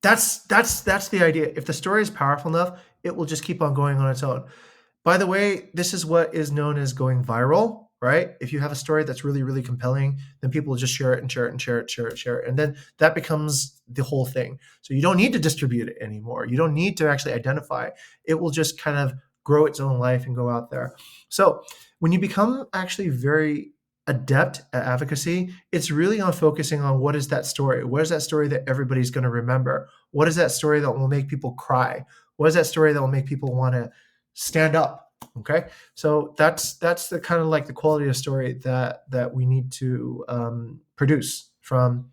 That's the idea. If the story is powerful enough, it will just keep on going on its own. By the way, this is what is known as going viral, right? If you have a story that's really, really compelling, then people will just share it and share it and share it, share it, share it. And then that becomes the whole thing. So you don't need to distribute it anymore. You don't need to actually identify. It will just kind of grow its own life and go out there. So when you become actually very adept at advocacy, it's really on focusing on what is that story? What is that story that everybody's going to remember? What is that story that will make people cry? What is that story that will make people want to stand up? Okay, so that's the kind of like the quality of story that we need to produce from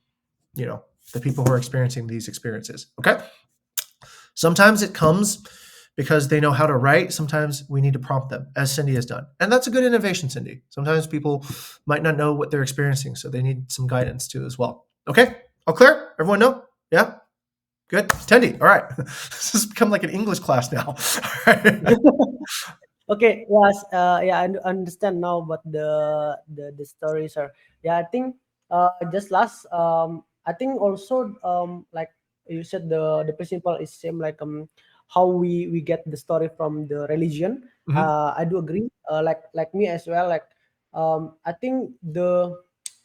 the people who are experiencing these experiences. Okay, sometimes it comes because they know how to write. Sometimes we need to prompt them, as Cindy has done, and that's a good innovation, Cindy. Sometimes people might not know what they're experiencing, so they need some guidance too as well. Okay, all clear? Everyone know? Yeah. Good. Tendi, all right. This has become like an English class now. Okay, yes, yeah, I understand now what the stories are. Yeah, I think just last, I think also like you said, the principle is same like how we get the story from the religion. Mhm. I do agree. Like me as well. Like I think the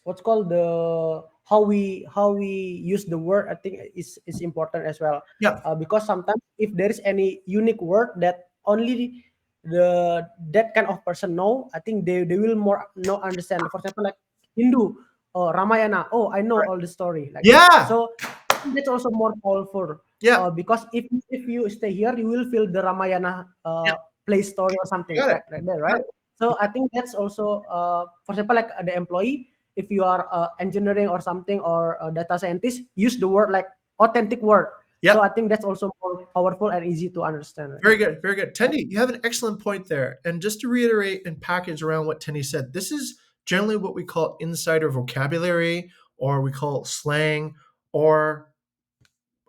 what's called the how we use the word, I think is important as well. Yeah. Because sometimes if there is any unique word that only that kind of person know, I think they will more no understand. For example, like Hindu, Ramayana. Oh, I know Right. all the story like Yeah. that. So that's also more powerful. Yeah. Because if you stay here, you will feel the Ramayana Yeah. play story or something Got it. like that, right? So I think that's also, for example, like the employee, if you are engineering or something, or a data scientist, use the word like authentic word. Yeah. So I think that's also more powerful and easy to understand. Right? Very good. Very good. Tendi, you have an excellent point there. And just to reiterate and package around what Tendi said, this is generally what we call insider vocabulary, or we call slang, or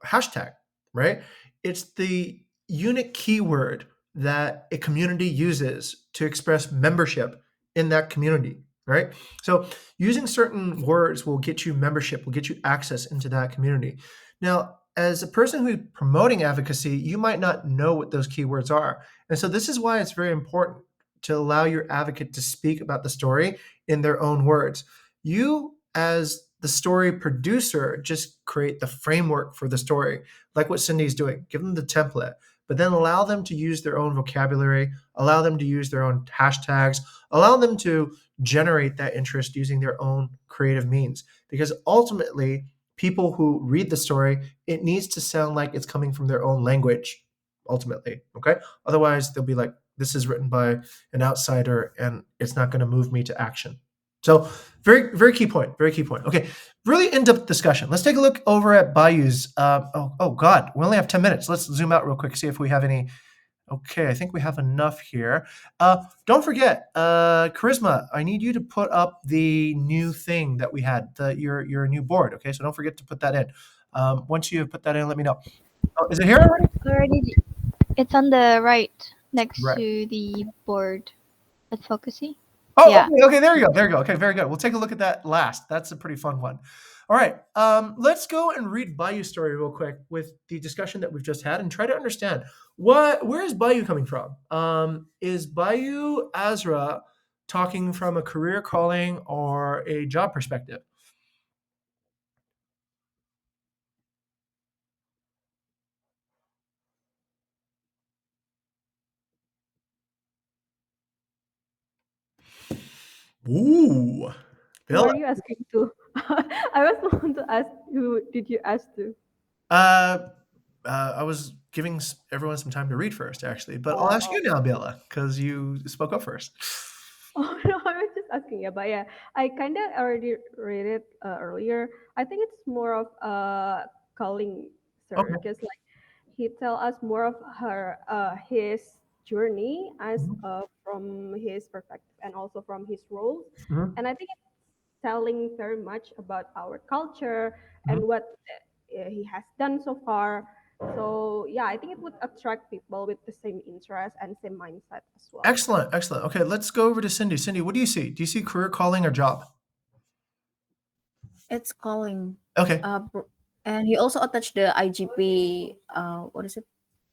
hashtag, right? It's the unique keyword that a community uses to express membership in that community, right? So using certain words will get you membership, will get you access into that community. Now, as a person who's promoting advocacy, you might not know what those keywords are. And so this is why it's very important to allow your advocate to speak about the story in their own words. You, as the story producer, just create the framework for the story, like what Cindy's doing. Give them the template, but then allow them to use their own vocabulary, allow them to use their own hashtags, allow them to generate that interest using their own creative means. Because ultimately, people who read the story, it needs to sound like it's coming from their own language, ultimately. Okay? Otherwise, they'll be like, this is written by an outsider and it's not going to move me to action. So very, very key point. Very key point. Okay, really in-depth discussion. Let's take a look over at Bayou's. Oh God, we only have 10 minutes. Let's zoom out real quick, see if we have any Okay, I think we have enough here. Don't forget, Charisma, I need you to put up the new thing that we had, your new board. Okay, so don't forget to put that in. Once you put that in, let me know. Oh, is it here already? Already, it's on the right next Right. to the board. Advocacy. Oh, Yeah. okay, there you go. There you go. Okay, very good. We'll take a look at that last. That's a pretty fun one. All right, let's go and read Bayou's story real quick with the discussion that we've just had and try to understand where is Bayou coming from? Is Bayou Azra talking from a career calling or a job perspective? Ooh, Who Bill. are you asking to? I was the one to ask. Who did you ask to? I was giving everyone some time to read first, actually, but I'll ask you now, Bella, because you spoke up first. Oh no, I was just asking. Yeah, but yeah, I kind of already read it earlier. I think it's more of calling sir, Okay. because like he tell us more of his journey as Mhm. from his perspective and also from his roles, Mhm. and I think it's telling very much about our culture Mhm. and what he has done so far. So yeah, I think it would attract people with the same interest and same mindset as well. Excellent, excellent. Okay, let's go over to Cindy. Cindy, what do you see? Do you see career calling or job? It's calling. Okay. And he also attached the IGP. What is it?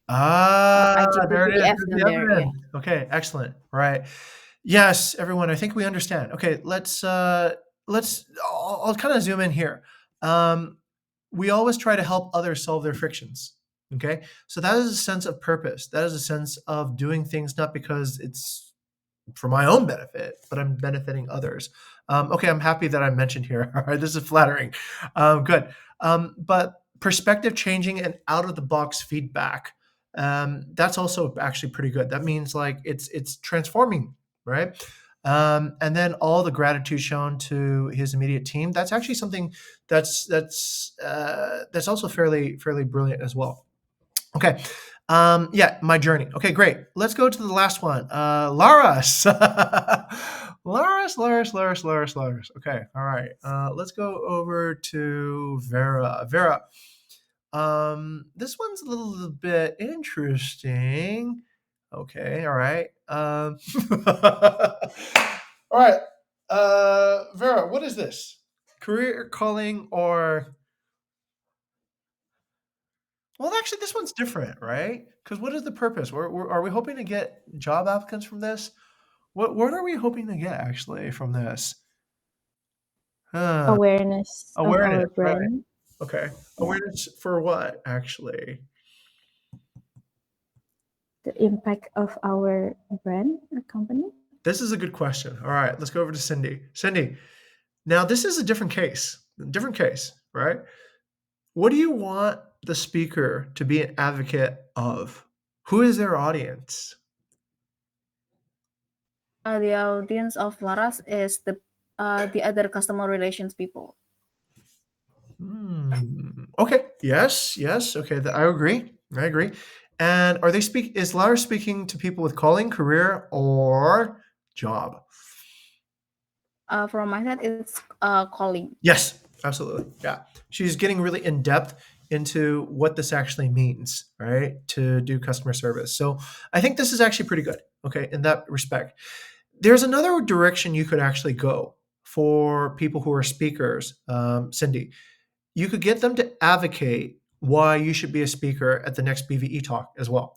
IGP There it is. PDF There's in the there. Yeah. evidence. Okay, excellent. Right. Yes, everyone, I think we understand. Okay, I'll kind of zoom in here. We always try to help others solve their frictions. Okay, so that is a sense of purpose. That is a sense of doing things not because it's for my own benefit, but I'm benefiting others. Okay, I'm happy that I'm mentioned here. All right, this is flattering. Good. But perspective changing and out of the box feedback. That's also actually pretty good. That means like it's transforming, right? And then all the gratitude shown to his immediate team. That's actually something that's also fairly brilliant as well. Okay. Yeah, my journey. Okay, great. Let's go to the last one. Laris. Laris. Okay, all right. Let's go over to Vera. Vera, this one's a little bit interesting. Okay, all right. All right. Vera, what is this? Career calling or well, actually, this one's different, right? Because what is the purpose? Are we hoping to get job applicants from this? What are we hoping to get actually from this? Huh, Awareness of awareness, our right? brand. Okay, Yeah. awareness for what actually? The impact of our brand or company. This is a good question. All right, let's go over to Cindy. Cindy, now this is a different case, right? What do you want the speaker to be an advocate of? Who is their audience? The audience of Laras is the other customer relations people. Okay. Yes. Yes. Okay. I agree. I agree. And are they speak? Is Lara speaking to people with calling, career, or job? From my side, it's calling. Yes. Absolutely. Yeah. She's getting really in depth into what this actually means, right? To do customer service. So I think this is actually pretty good. Okay. In that respect, there's another direction you could actually go for people who are speakers, Cindy. You could get them to advocate why you should be a speaker at the next BVE talk as well.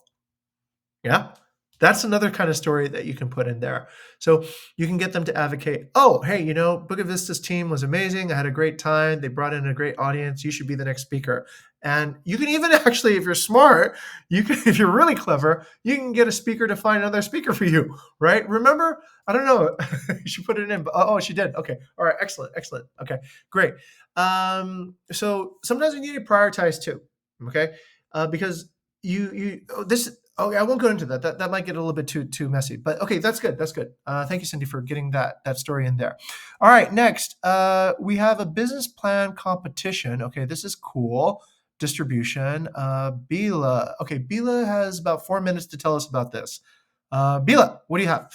Yeah. That's another kind of story that you can put in there. So you can get them to advocate, oh, hey, Bukit Vista's team was amazing. I had a great time. They brought in a great audience. You should be the next speaker. And you can even actually, if you're smart, if you're really clever, you can get a speaker to find another speaker for you, right? Remember, I don't know, you should put it in. Oh, she did. Okay. All right. Excellent. Okay. Great. So sometimes we need to prioritize too. Okay. Because this okay, I won't go into that. That might get a little bit too messy. But okay, that's good. Thank you, Cindy, for getting that story in there. All right, next we have a business plan competition. Okay, this is cool. distribution. Bila. Okay, Bila has about 4 minutes to tell us about this. Bila, what do you have?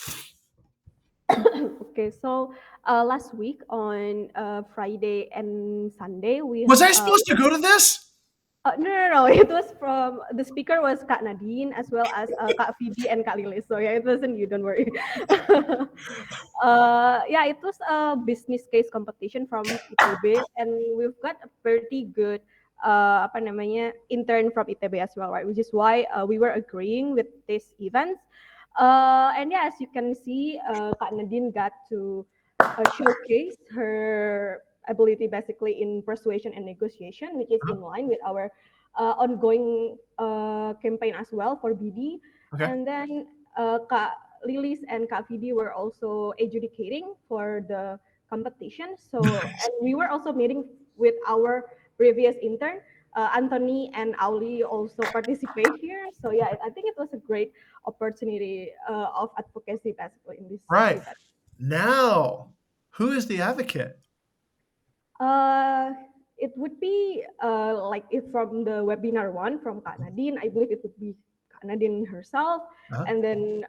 Okay, so last week on Friday and Sunday, Was I supposed to go to this? No. It was from the speaker was Kak Nadine as well as Kak Vidi and Kak Lilis. So yeah, it wasn't you. Don't worry. Yeah, it was a business case competition from ITB, and we've got a pretty good apa namanya intern from ITB as well, right? Which is why we were agreeing with this event. And yeah, as you can see, Kak Nadine got to showcase her ability basically in persuasion and negotiation, which is in line with our ongoing campaign as well for BD. Okay. And then Kak Lilis and Kak Vidi were also adjudicating for the competition. So, and we were also meeting with our previous intern, Anthony and Auli also participate here. So yeah, I think it was a great opportunity of advocacy basically in this Right. event. Now, who is the advocate? It would be like if from the webinar one from Kak Nadine, I believe it would be Kak Nadine herself, and then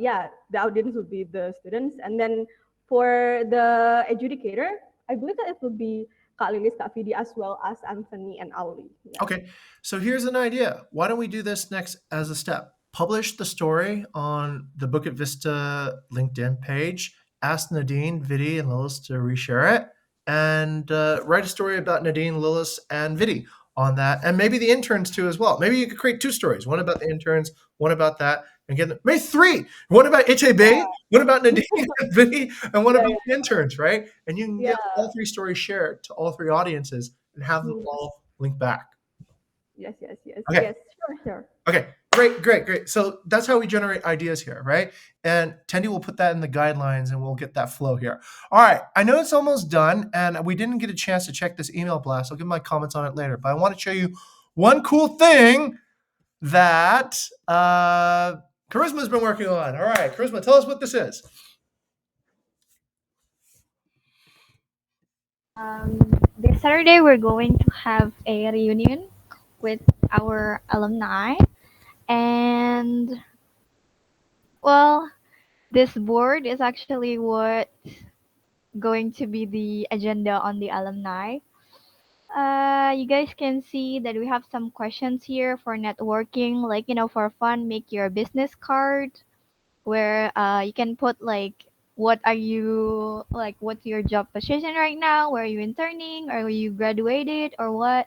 yeah, the audience would be the students, and then for the adjudicator, I believe that it would be Kak Lilis, Kak Vidi, as well as Anthony and Auli. Yeah. Okay, so here's an idea. Why don't we do this next as a step? Publish the story on the Bukit Vista LinkedIn page. Ask Nadine, Vidi, and Lillis to reshare it, and write a story about Nadine, Lillis, and Vidi on that, and maybe the interns too as well. Maybe you could create 2 stories: one about the interns, one about that, and get maybe 3. One about ITB, one about Nadine and Vidi, and one about the interns, right? And you can get all 3 stories shared to all 3 audiences and have them all link back. Yes. Okay. Yes, sure. Okay, great. So that's how we generate ideas here, right? And Tendi will put that in the guidelines and we'll get that flow here. All right, I know it's almost done and we didn't get a chance to check this email blast. I'll give my comments on it later, but I want to show you one cool thing that Charisma's been working on. All right, Charisma, tell us what this is. This Saturday, we're going to have a reunion with our alumni. And, well, this board is actually what going to be the agenda on the alumni. You guys can see that we have some questions here for networking, like, for fun, make your business card where you can put like what's your job position right now, where are you interning, or you graduated or what.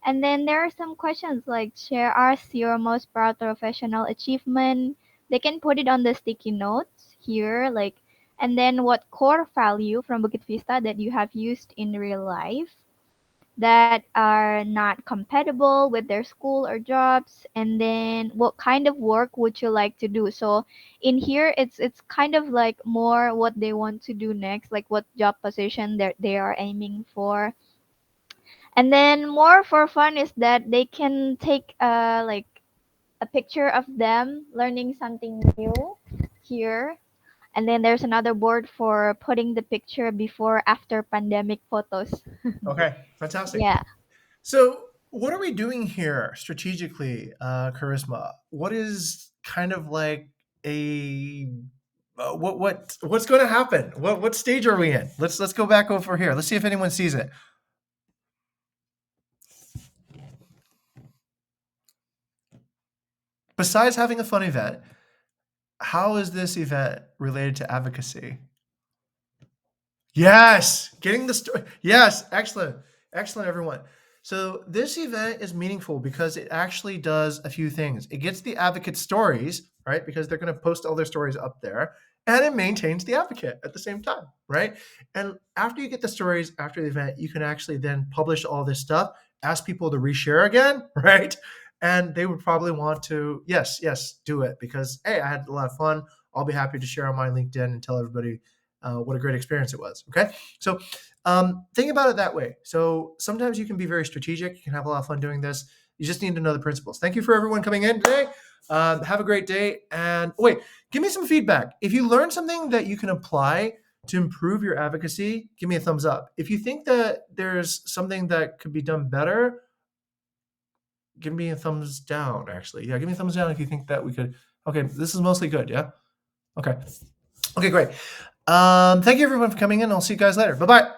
And then there are some questions like share us your most proud professional achievement. They can put it on the sticky notes here, like, and then what core value from Bukit Vista that you have used in real life that are not compatible with their school or jobs, and then what kind of work would you like to do. So in here it's kind of like more what they want to do next, like what job position that they are aiming for. And then more for fun is that they can take like a picture of them learning something new here. And then there's another board for putting the picture before after pandemic photos. Okay, fantastic. Yeah. So what are we doing here strategically, Charisma? What is kind of like a what's going to happen? What stage are we in? Let's go back over here. Let's see if anyone sees it. Besides having a fun event, how is this event related to advocacy? Yes, getting the story. Yes, excellent, everyone. So this event is meaningful because it actually does a few things. It gets the advocate stories, right? Because they're going to post all their stories up there, and it maintains the advocate at the same time, right? And after you get the stories after the event, you can actually then publish all this stuff, ask people to reshare again, right? And they would probably want to, yes, do it because, hey, I had a lot of fun. I'll be happy to share on my LinkedIn and tell everybody what a great experience it was. Okay. So think about it that way. So sometimes you can be very strategic. You can have a lot of fun doing this. You just need to know the principles. Thank you for everyone coming in today. Have a great day. And wait, give me some feedback. If you learned something that you can apply to improve your advocacy, give me a thumbs up. If you think that there's something that could be done better, give me a thumbs down, actually. Yeah, give me a thumbs down if you think that we could. Okay, this is mostly good, yeah? Okay. Okay, great. Thank you everyone for coming in. I'll see you guys later. Bye-bye.